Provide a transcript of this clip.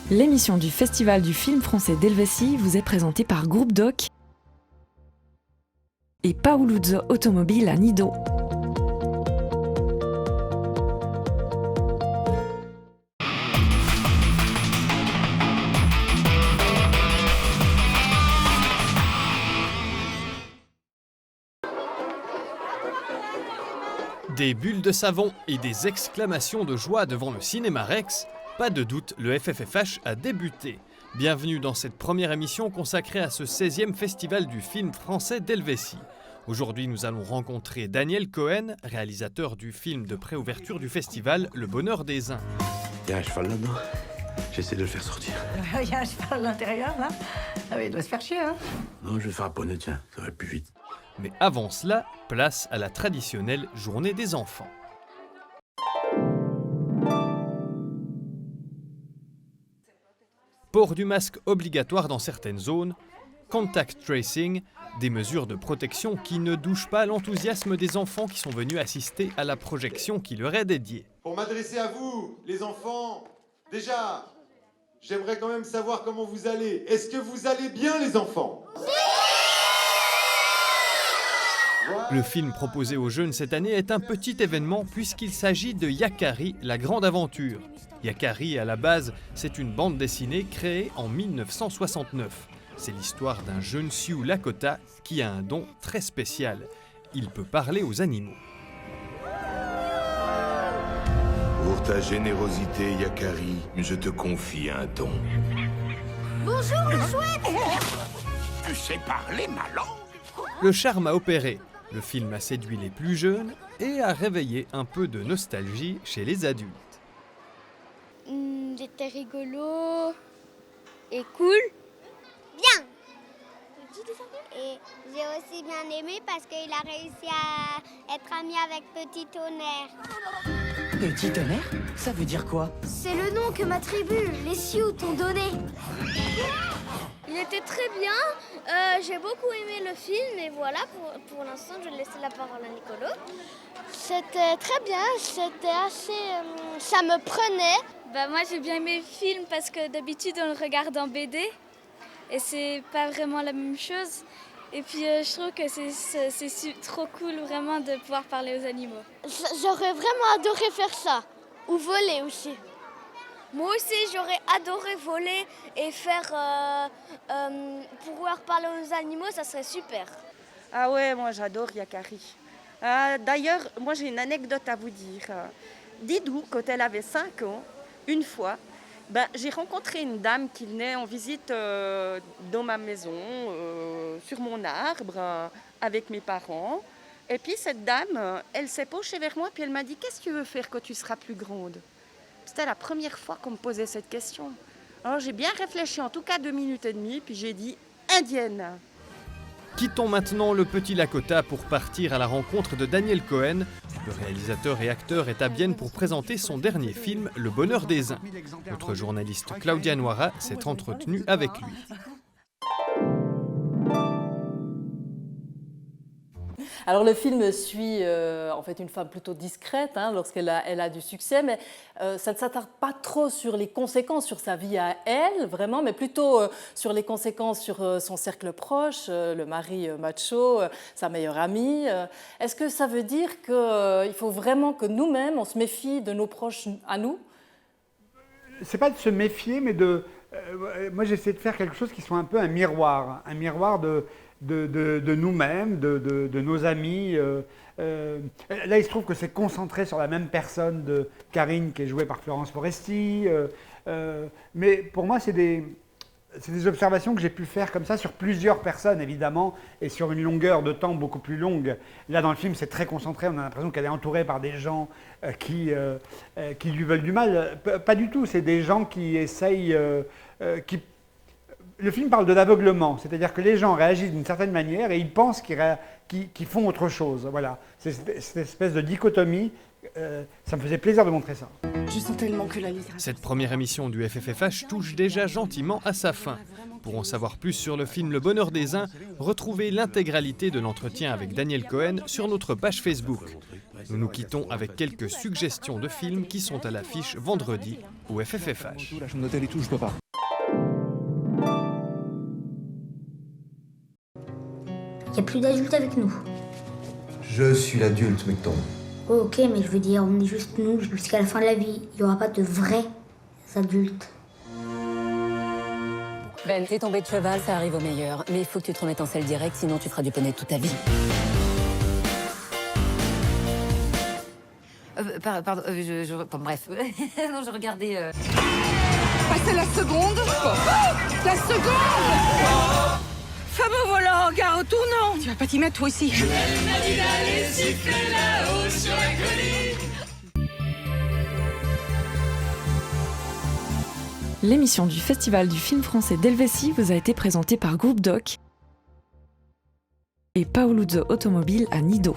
L'émission du Festival du film français d'Helvétie vous est présentée par Groupe Doc et Pauluzzo Automobile à Nido. Des bulles de savon et des exclamations de joie devant le Cinéma Rex, pas de doute, le FFFH a débuté. Bienvenue dans cette première émission consacrée à ce 16e Festival du film français d'Helvétie. Aujourd'hui, nous allons rencontrer Daniel Cohen, réalisateur du film de préouverture du festival Le Bonheur des Uns. Il y a un cheval là-dedans. J'essaie de le faire sortir. Il y a un cheval à l'intérieur, là. Ah oui, il doit se faire chier, hein. Non, je vais le faire poney, tiens, ça va plus vite. Mais avant cela, place à la traditionnelle journée des enfants. Port du masque obligatoire dans certaines zones, contact tracing, des mesures de protection qui ne douchent pas l'enthousiasme des enfants qui sont venus assister à la projection qui leur est dédiée. Pour m'adresser à vous, les enfants, déjà, j'aimerais quand même savoir comment vous allez. Est-ce que vous allez bien, les enfants ? Le film proposé aux jeunes cette année est un petit événement puisqu'il s'agit de Yakari, la grande aventure. Yakari, à la base, c'est une bande dessinée créée en 1969. C'est l'histoire d'un jeune Sioux Lakota qui a un don très spécial. Il peut parler aux animaux. Pour ta générosité, Yakari, je te confie un don. Bonjour, le chouette! Tu sais parler ma langue? Le charme a opéré. Le film a séduit les plus jeunes et a réveillé un peu de nostalgie chez les adultes. C'était rigolo et cool. Bien. Et j'ai aussi bien aimé parce qu'il a réussi à être ami avec Petit Tonnerre. Petit tonnerre? Ça veut dire quoi? C'est le nom que ma tribu, les Sioux, t'ont donné. Il était très bien. J'ai beaucoup aimé le film et voilà, pour l'instant, je vais laisser la parole à Nicolo. C'était très bien, c'était assez... ça me prenait. Moi, j'ai bien aimé le film parce que d'habitude, on le regarde en BD et c'est pas vraiment la même chose. Et puis, je trouve que c'est trop cool vraiment de pouvoir parler aux animaux. J'aurais vraiment adoré faire ça, ou voler aussi. Moi aussi, j'aurais adoré voler et faire pouvoir parler aux animaux, ça serait super. Ah ouais, moi j'adore Yakari. D'ailleurs, moi j'ai une anecdote à vous dire. Didou, quand elle avait 5 ans, une fois, j'ai rencontré une dame qui venait en visite dans ma maison, sur mon arbre, avec mes parents. Et puis cette dame, elle s'est penchée vers moi, puis elle m'a dit « Qu'est-ce que tu veux faire quand tu seras plus grande ?» C'était la première fois qu'on me posait cette question. Alors j'ai bien réfléchi, en tout cas 2 minutes et demie, puis j'ai dit « Indienne ». Quittons maintenant le petit Lakota pour partir à la rencontre de Daniel Cohen. Le réalisateur et acteur est à Bienne pour présenter son dernier film, Le Bonheur des Uns. Notre journaliste Claudia Noira s'est entretenue avec lui. Alors le film suit en fait une femme plutôt discrète lorsqu'elle a du succès, mais ça ne s'attarde pas trop sur les conséquences sur sa vie à elle, vraiment, mais plutôt sur les conséquences sur son cercle proche, le mari macho, sa meilleure amie. Est-ce que ça veut dire qu'il faut vraiment que nous-mêmes, on se méfie de nos proches à nous? C'est pas de se méfier, mais de... moi j'essaie de faire quelque chose qui soit un peu un miroir de nous-mêmes, de nos amis. Là, il se trouve que c'est concentré sur la même personne de Karine, qui est jouée par Florence Foresti. Mais pour moi, c'est des observations que j'ai pu faire comme ça sur plusieurs personnes, évidemment, et sur une longueur de temps beaucoup plus longue. Là, dans le film, c'est très concentré. On a l'impression qu'elle est entourée par des gens qui lui veulent du mal. Pas du tout. C'est des gens qui essayent... Le film parle de l'aveuglement, c'est-à-dire que les gens réagissent d'une certaine manière et ils pensent qu'ils font autre chose. Voilà, c'est cette espèce de dichotomie. Ça me faisait plaisir de montrer ça. Je sens tellement que la littérature... Cette première émission du FFFH touche déjà gentiment à sa fin. Pour en savoir plus sur le film Le Bonheur des Uns, retrouvez l'intégralité de l'entretien avec Daniel Cohen sur notre page Facebook. Nous nous quittons avec quelques suggestions de films qui sont à l'affiche vendredi au FFFH. La chambre d'hôtel et tout, je peux pas. Il n'y a plus d'adultes avec nous. Je suis l'adulte, Mecton. Oh, ok, mais je veux dire, on est juste nous jusqu'à la fin de la vie. Il n'y aura pas de vrais adultes. Ben, t'es tombé de cheval, ça arrive au meilleur. Mais il faut que tu te remettes en selle directe, sinon tu feras du poney toute ta vie. Pardon, bref. Non, je regardais... Passez la seconde. La seconde. Fameux volant, gare au tournant. Tu vas pas t'y mettre, toi aussi. L'émission du Festival du film français d'Helvétie vous a été présentée par Groupe Doc et Paoluzzo Automobile à Nido.